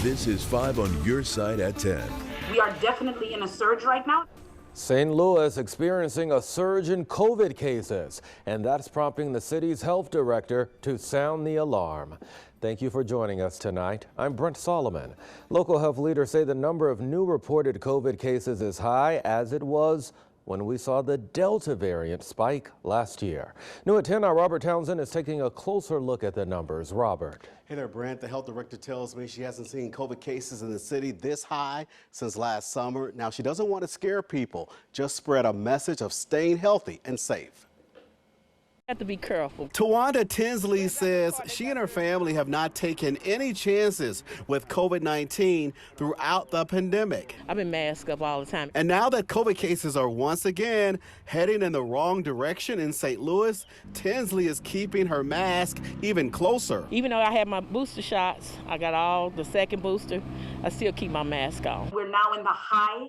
This is 5 on your side at 10. We are definitely in a surge right now. St. Louis experiencing a surge in COVID cases, and that's prompting the city's health director to sound the alarm. Thank you for joining us tonight. I'm Brent Solomon. Local health leaders say the number of new reported COVID cases is high as it was when we saw the Delta variant spike last year. New at 10, our Robert Townsend is taking a closer look at the numbers. Robert. Hey there, Brent. The health director tells me she hasn't seen COVID cases in the city this high since last summer. Now, she doesn't want to scare people, just spread a message of staying healthy and safe. Have to be careful. Tawanda Tinsley says she and her family have not taken any chances with COVID-19 throughout the pandemic. I've been masked up all the time. And now that COVID cases are once again heading in the wrong direction in St. Louis, Tinsley is keeping her mask even closer. Even though I had my booster shots, I got all the second booster, I still keep my mask on. We're now in the high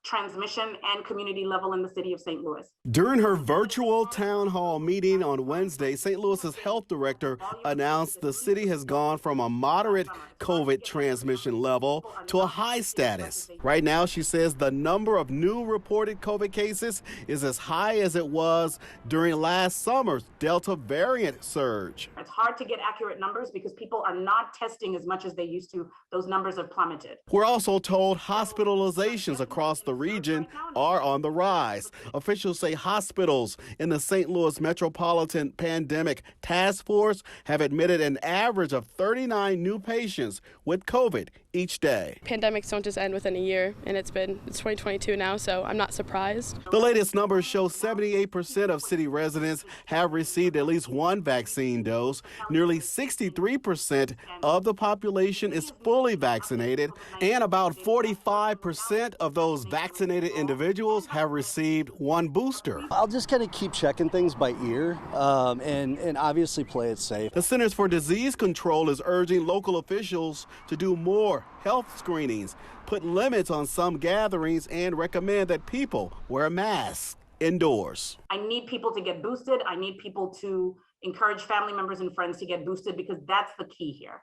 transmission and community level in the city of St. Louis. During her virtual town hall meeting on Wednesday, St. Louis's health director announced the city has gone from a moderate COVID transmission level to a high status. Right now, she says the number of new reported COVID cases is as high as it was during last summer's Delta variant surge. It's hard to get accurate numbers because people are not testing as much as they used to. Those numbers have plummeted. We're also told hospitalizations across the region are on the rise. Officials say hospitals in the St. Louis Metropolitan Pandemic Task Force have admitted an average of 39 new patients with COVID each day. Pandemics don't just end within a year, and it's 2022 now, so I'm not surprised. The latest numbers show 78% of city residents have received at least one vaccine dose. Nearly 63% of the population is fully vaccinated, and about 45% of those vaccinated individuals have received one booster. I'll just kind of keep checking things by ear and obviously play it safe. The Centers for Disease Control is urging local officials to do more health screenings, put limits on some gatherings, and recommend that people wear masks indoors. I need people to get boosted. I need people to encourage family members and friends to get boosted because that's the key here.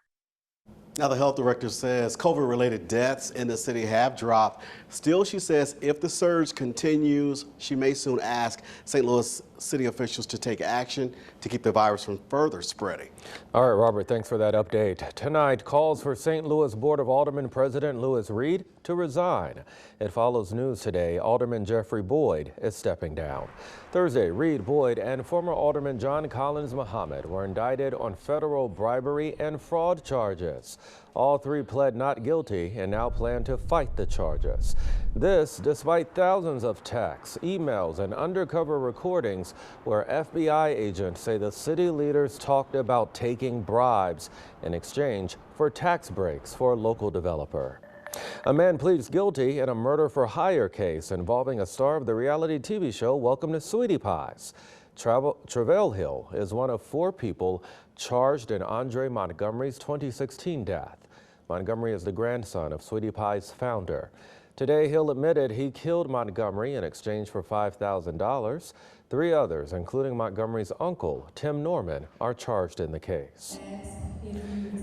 Now, the health director says COVID-related deaths in the city have dropped. Still, she says if the surge continues, she may soon ask St. Louis city officials to take action to keep the virus from further spreading. All right, Robert, thanks for that update. Tonight, calls for St. Louis Board of Aldermen President Louis Reed to resign. It follows news today Alderman Jeffrey Boyd is stepping down. Thursday, Reed, Boyd, and former Alderman John Collins Muhammad were indicted on federal bribery and fraud charges. All three pled not guilty and now plan to fight the charges. This despite thousands of texts, emails, and undercover recordings where FBI agents say the city leaders talked about taking bribes in exchange for tax breaks for a local developer. A man pleads guilty in a murder for hire case involving a star of the reality TV show Welcome to Sweetie Pies. Travell Hill is one of 4 people charged in Andre Montgomery's 2016 death. Montgomery is the grandson of Sweetie Pie's founder. Today, Hill admitted he killed Montgomery in exchange for $5,000. 3 others, including Montgomery's uncle, Tim Norman, are charged in the case.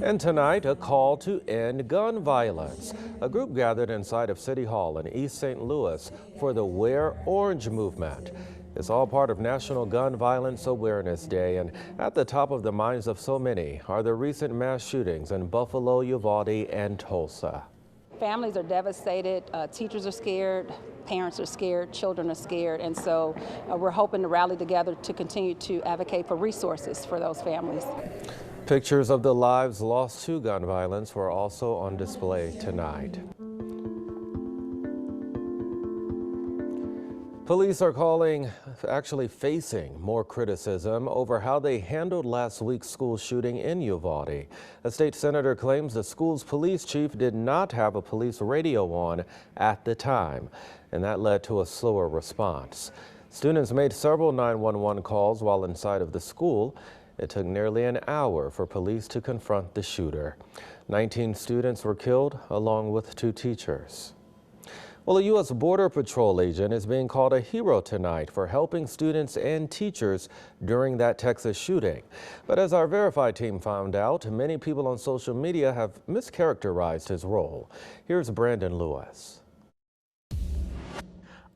And tonight, a call to end gun violence. A group gathered inside of City Hall in East St. Louis for the Wear Orange movement. It's all part of National Gun Violence Awareness Day, and at the top of the minds of so many are the recent mass shootings in Buffalo, Uvalde, and Tulsa. Families are devastated, teachers are scared, parents are scared, children are scared, and so we're hoping to rally together to continue to advocate for resources for those families. Pictures of the lives lost to gun violence were also on display tonight. Police are actually facing more criticism over how they handled last week's school shooting in Uvalde. A state senator claims the school's police chief did not have a police radio on at the time, and that led to a slower response. Students made several 911 calls while inside of the school. It took nearly an hour for police to confront the shooter. 19 students were killed, along with 2 teachers. Well, a U.S. Border Patrol agent is being called a hero tonight for helping students and teachers during that Texas shooting. But as our Verify team found out, many people on social media have mischaracterized his role. Here's Brandon Lewis.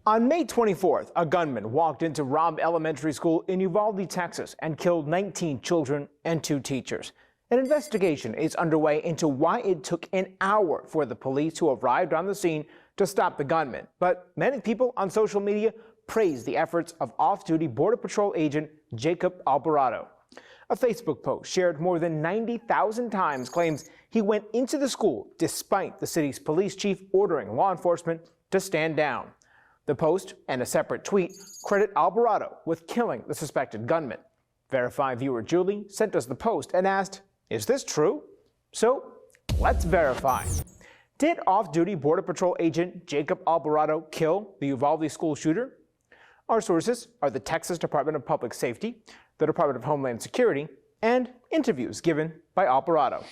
On May 24th, a gunman walked into Robb Elementary School in Uvalde, Texas, and killed 19 children and 2 teachers. An investigation is underway into why it took an hour for the police who arrived on the scene to stop the gunman. But many people on social media praise the efforts of off-duty Border Patrol agent Jacob Alvarado. A Facebook post shared more than 90,000 times claims he went into the school despite the city's police chief ordering law enforcement to stand down. The post and a separate tweet credit Alvarado with killing the suspected gunman. Verify viewer Julie sent us the post and asked, "Is this true?" So let's verify. Did off-duty Border Patrol agent Jacob Alvarado kill the Uvalde school shooter? Our sources are the Texas Department of Public Safety, the Department of Homeland Security, and interviews given by Alvarado.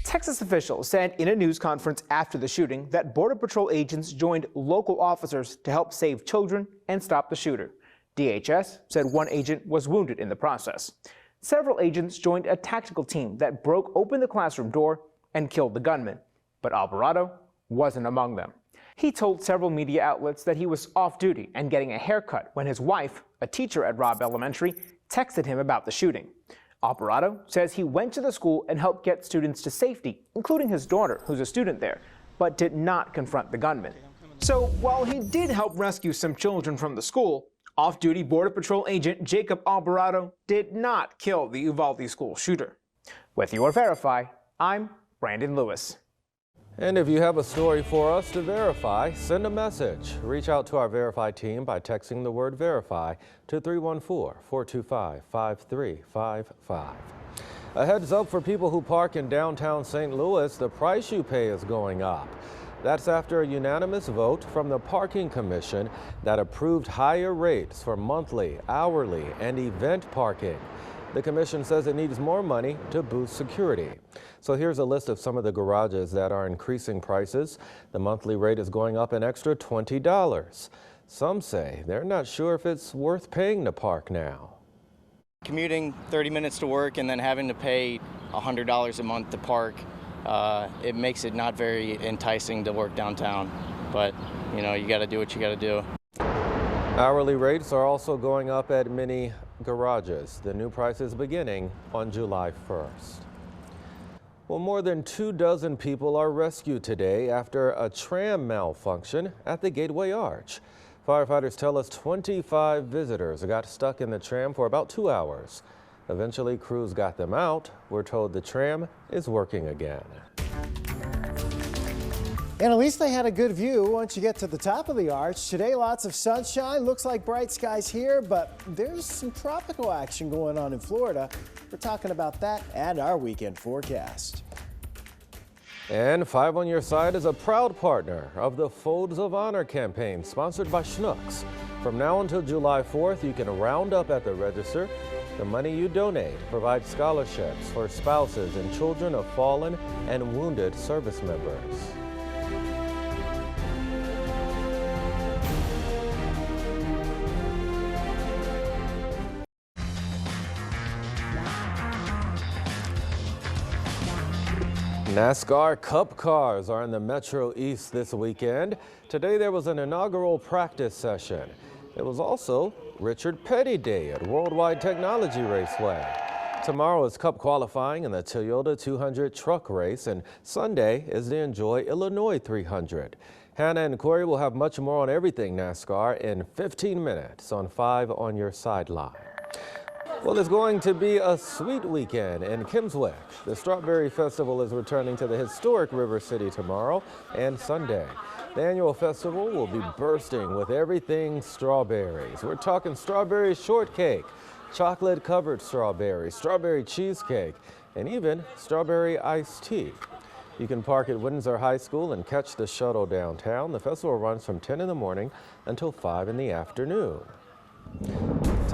Texas officials said in a news conference after the shooting that Border Patrol agents joined local officers to help save children and stop the shooter. DHS said one agent was wounded in the process. Several agents joined a tactical team that broke open the classroom door and killed the gunman. But Alvarado wasn't among them. He told several media outlets that he was off-duty and getting a haircut when his wife, a teacher at Robb Elementary, texted him about the shooting. Alvarado says he went to the school and helped get students to safety, including his daughter, who's a student there, but did not confront the gunman. So while he did help rescue some children from the school, off-duty Border Patrol agent Jacob Alvarado did not kill the Uvalde school shooter. With your Verify, I'm Brandon Lewis. And if you have a story for us to verify, send a message. Reach out to our Verify team by texting the word Verify to 314-425-5355. A heads up for people who park in downtown St. Louis, the price you pay is going up. That's after a unanimous vote from the Parking Commission that approved higher rates for monthly, hourly, and event parking. The commission says it needs more money to boost security. So here's a list of some of the garages that are increasing prices. The monthly rate is going up an extra $20. Some say they're not sure if it's worth paying to park now. Commuting 30 minutes to work and then having to pay $100 a month to park, it makes it not very enticing to work downtown. But, you know, you got to do what you got to do. Hourly rates are also going up at many garages. The new prices beginning on July 1st. Well, more than 24 people are rescued today after a tram malfunction at the Gateway Arch. Firefighters tell us 25 visitors got stuck in the tram for about 2 hours. Eventually, crews got them out. We're told the tram is working again. And at least they had a good view once you get to the top of the arch. Today, lots of sunshine. Looks like bright skies here, but there's some tropical action going on in Florida. We're talking about that and our weekend forecast. And 5 on Your Side is a proud partner of the Folds of Honor campaign sponsored by Schnucks. From now until July 4th, you can round up at the register. The money you donate provides scholarships for spouses and children of fallen and wounded service members. NASCAR Cup cars are in the Metro East this weekend. Today there was an inaugural practice session. It was also Richard Petty Day at Worldwide Technology Raceway. Tomorrow is Cup qualifying in the Toyota 200 truck race, and Sunday is the Enjoy Illinois 300. Hannah and Corey will have much more on everything NASCAR in 15 minutes on 5 on Your Sideline. Well, it's going to be a sweet weekend in Kimmswick. The Strawberry Festival is returning to the historic River City tomorrow and Sunday. The annual festival will be bursting with everything strawberries. We're talking strawberry shortcake, chocolate-covered strawberries, strawberry cheesecake, and even strawberry iced tea. You can park at Windsor High School and catch the shuttle downtown. The festival runs from 10 in the morning until 5 in the afternoon.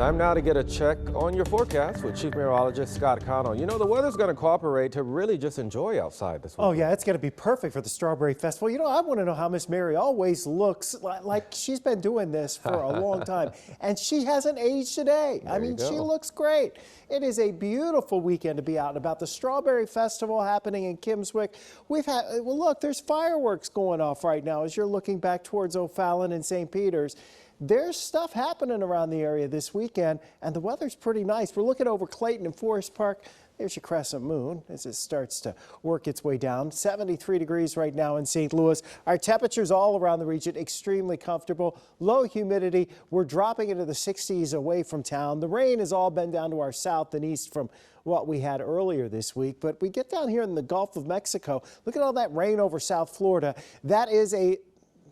Time now to get a check on your forecast with Chief Meteorologist Scott Connell. You know, the weather's going to cooperate to really just enjoy outside this week. Oh, yeah, it's going to be perfect for the Strawberry Festival. You know, I want to know how Miss Mary always looks like she's been doing this for a long time, and she hasn't aged a day. I mean, she looks great. It is a beautiful weekend to be out and about. The Strawberry Festival happening in Kimmswick. We've had, well, look, there's fireworks going off right now as you're looking back towards O'Fallon and St. Peter's. There's stuff happening around the area this weekend, and the weather's pretty nice. We're looking over Clayton and Forest Park. There's your crescent moon as it starts to work its way down. 73 degrees right now in St. Louis. Our temperatures all around the region extremely comfortable. Low humidity. We're dropping into the 60s away from town. The rain has all been down to our south and east from what we had earlier this week. But we get down here in the Gulf of Mexico. Look at all that rain over South Florida. That is a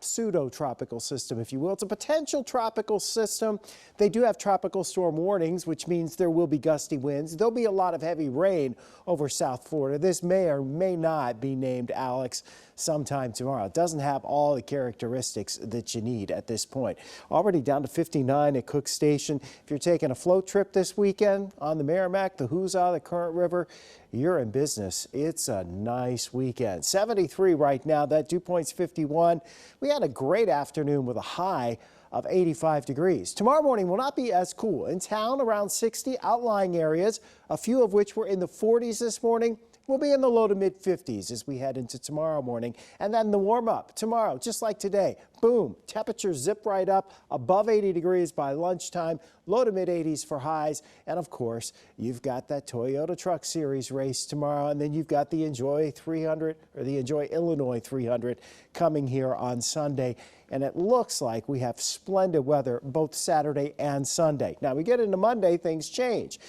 pseudo-tropical system, if you will. It's a potential tropical system. They do have tropical storm warnings, which means there will be gusty winds. There'll be a lot of heavy rain over South Florida. This may or may not be named Alex sometime tomorrow. It doesn't have all the characteristics that you need at this point. Already down to 59 at Cook Station. If you're taking a float trip this weekend on the Merrimack, the Hoosier, the Current River, you're in business. It's a nice weekend. 73 right now. That dew point's 51. We had a great afternoon with a high of 85 degrees. Tomorrow morning will not be as cool. In town, around 60 outlying areas, a few of which were in the 40s this morning. We'll be in the low to mid 50s as we head into tomorrow morning. And then the warm up tomorrow, just like today, boom, temperatures zip right up above 80 degrees by lunchtime, low to mid 80s for highs. And of course, you've got that Toyota Truck Series race tomorrow. And then you've got the Enjoy 300 or the Enjoy Illinois 300 coming here on Sunday. And it looks like we have splendid weather both Saturday and Sunday. Now we get into Monday, things change.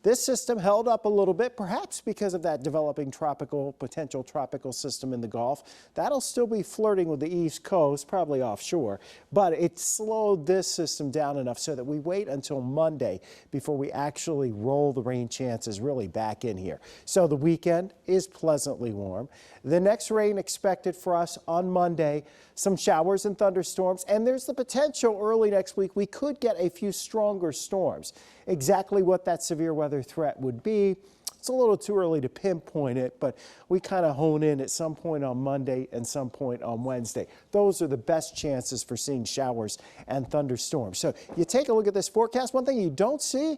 This system held up a little bit, perhaps because of that developing potential tropical system in the Gulf. That'll still be flirting with the East Coast, probably offshore, but it slowed this system down enough so that we wait until Monday before we actually roll the rain chances really back in here. So the weekend is pleasantly warm. The next rain expected for us on Monday, some showers and thunderstorms, and there's the potential early next week we could get a few stronger storms. Exactly what that severe weather threat would be, it's a little too early to pinpoint it, but we kind of hone in at some point on Monday and some point on Wednesday. Those are the best chances for seeing showers and thunderstorms. So you take a look at this forecast. One thing you don't see,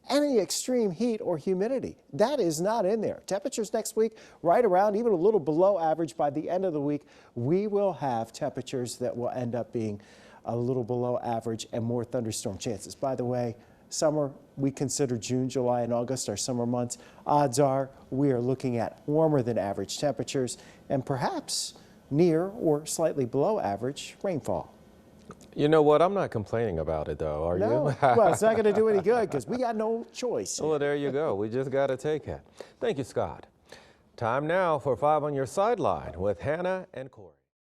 any extreme heat or humidity. That is not in there. Temperatures next week right around, even a little below average. By the end of the week, we will have temperatures that will end up being a little below average and more thunderstorm chances. By the way, summer, we consider June, July, and August our summer months. Odds are we are looking at warmer than average temperatures and perhaps near or slightly below average rainfall. You know what? I'm not complaining about it, though, are you? Well, it's not going to do any good because we got no choice. Well, there you go. We just got to take it. Thank you, Scott. Time now for 5 on Your Sideline with Hannah and Corey.